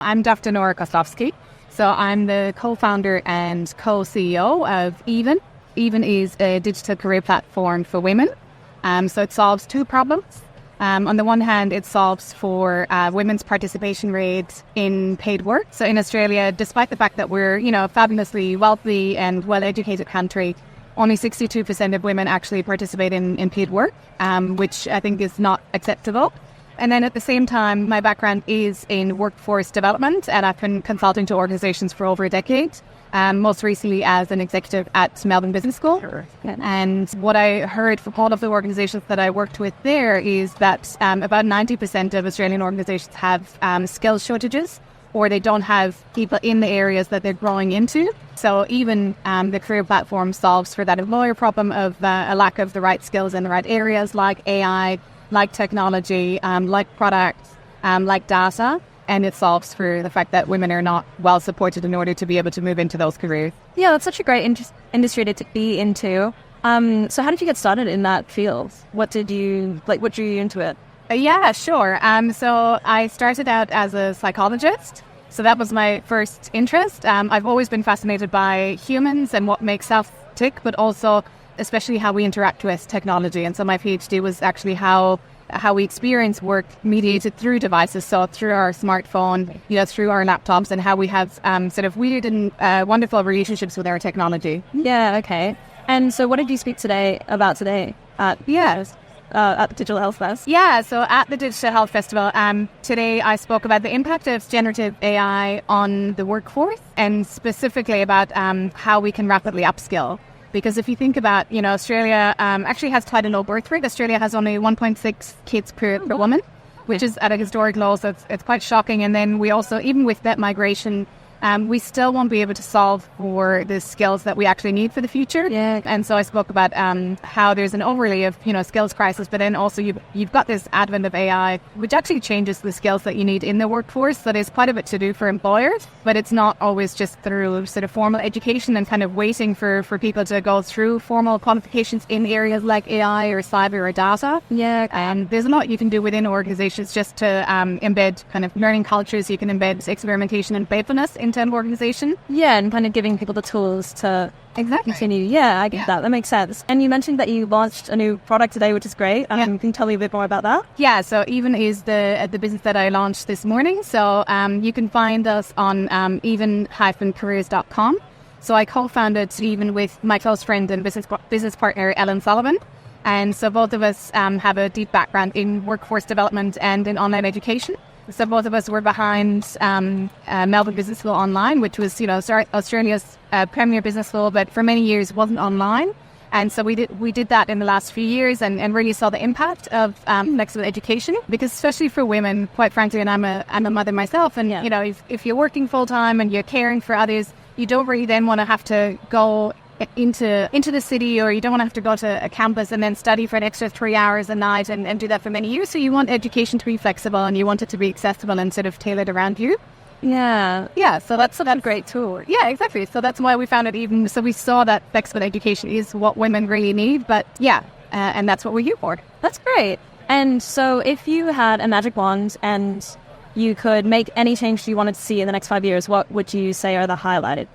I'm Dr. Nora Kostovsky. So I'm the co-founder and co-CEO of Even. Even is a digital career platform for women. So it solves two problems. On the one hand, it solves for women's participation rates in paid work. So in Australia, despite the fact that we're, a fabulously wealthy and well-educated country, only 62% of women actually participate in paid work, which I think is not acceptable. And then at the same time, my background is in workforce development, and I've been consulting to organizations for over a decade, most recently as an executive at Melbourne Business School. Sure. And what I heard from all of the organizations that I worked with there is that about 90% of Australian organizations have skills shortages, or they don't have people in the areas that they're growing into. So even the career platform solves for that employer problem of a lack of the right skills in the right areas, like AI, like technology, like products, like data, and it solves for the fact that women are not well supported in order to be able to move into those careers. Yeah, that's such a great industry to be into. So how did you get started in that field? What drew you into it? Yeah, sure. So I started out as a psychologist. So that was my first interest. I've always been fascinated by humans and what makes us tick, but also especially how we interact with technology. And so my PhD was actually how we experience work mediated through devices, so through our smartphone, through our laptops, and how we have sort of weird and wonderful relationships with our technology. Yeah, okay. And so what did you speak about today at the Digital Health Fest? Yeah, so at the Digital Health Festival, today I spoke about the impact of generative AI on the workforce, and specifically about how we can rapidly upskill. Because if you think about, Australia actually has quite a low birth rate. Australia has only 1.6 kids per woman, which is at a historic low, so it's quite shocking. And then we also, even with that migration, we still won't be able to solve for the skills that we actually need for the future. Yeah. And so I spoke about how there's an overlay of, skills crisis, but then also you've got this advent of AI, which actually changes the skills that you need in the workforce. So there's quite a bit to do for employers, but it's not always just through sort of formal education and kind of waiting for people to go through formal qualifications in areas like AI or cyber or data. Yeah. And there's a lot you can do within organizations just to embed kind of learning cultures. You can embed experimentation and playfulness into an organization. Yeah, and kind of giving people the tools to continue. Yeah, I get that. That makes sense. And you mentioned that you launched a new product today, which is great. Can you tell me a bit more about that? Yeah, so Even is the business that I launched this morning. So you can find us on even-careers.com. So I co-founded Even with my close friend and business partner, Ellen Sullivan. And so both of us have a deep background in workforce development and in online education. So both of us were behind Melbourne Business School Online, which was, Australia's premier business school, but for many years wasn't online. And so we did that in the last few years and really saw the impact of excellent education, because especially for women, quite frankly, and I'm a mother myself, and if you're working full time and you're caring for others, you don't really then want to have to go into the city, or you don't want to have to go to a campus and then study for an extra 3 hours a night and do that for many years. So you want education to be flexible, and you want it to be accessible and sort of tailored around you. Yeah. So that's a great tool. Yeah, exactly. So that's why we founded Even. So we saw that flexible education is what women really need, but and that's what we're here for. That's great. And so if you had a magic wand and you could make any change you wanted to see in the next 5 years, what would you say are the highlighted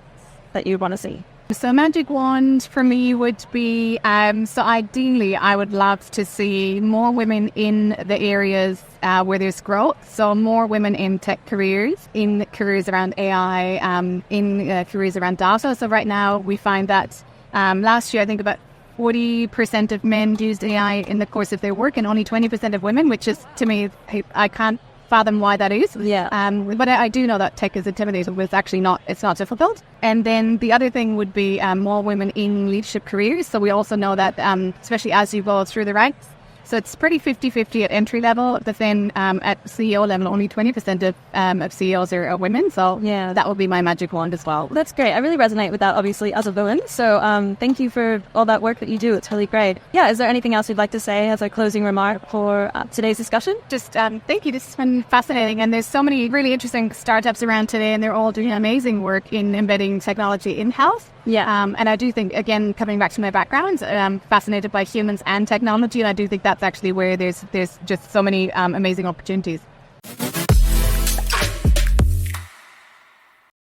that you want to see? So magic wand for me would be, so ideally I would love to see more women in the areas where there's growth. So more women in tech careers, in careers around AI, in careers around data. So right now we find that last year I think about 40% of men used AI in the course of their work, and only 20% of women, which is, to me, I can't fathom why that is. Yeah. But I do know that tech is intimidating, but it's not difficult. And then the other thing would be more women in leadership careers. So we also know that, especially as you go through the ranks, so it's pretty 50-50 at entry level, but then at CEO level, only 20% of CEOs are women. So that would be my magic wand as well. That's great. I really resonate with that, obviously, as a woman. So thank you for all that work that you do. It's really great. Yeah, is there anything else you'd like to say as a closing remark for today's discussion? Just thank you. This has been fascinating. And there's so many really interesting startups around today, and they're all doing amazing work in embedding technology in health. Yeah. And I do think, again, coming back to my background, I'm fascinated by humans and technology, and I do think that's actually where there's just so many amazing opportunities.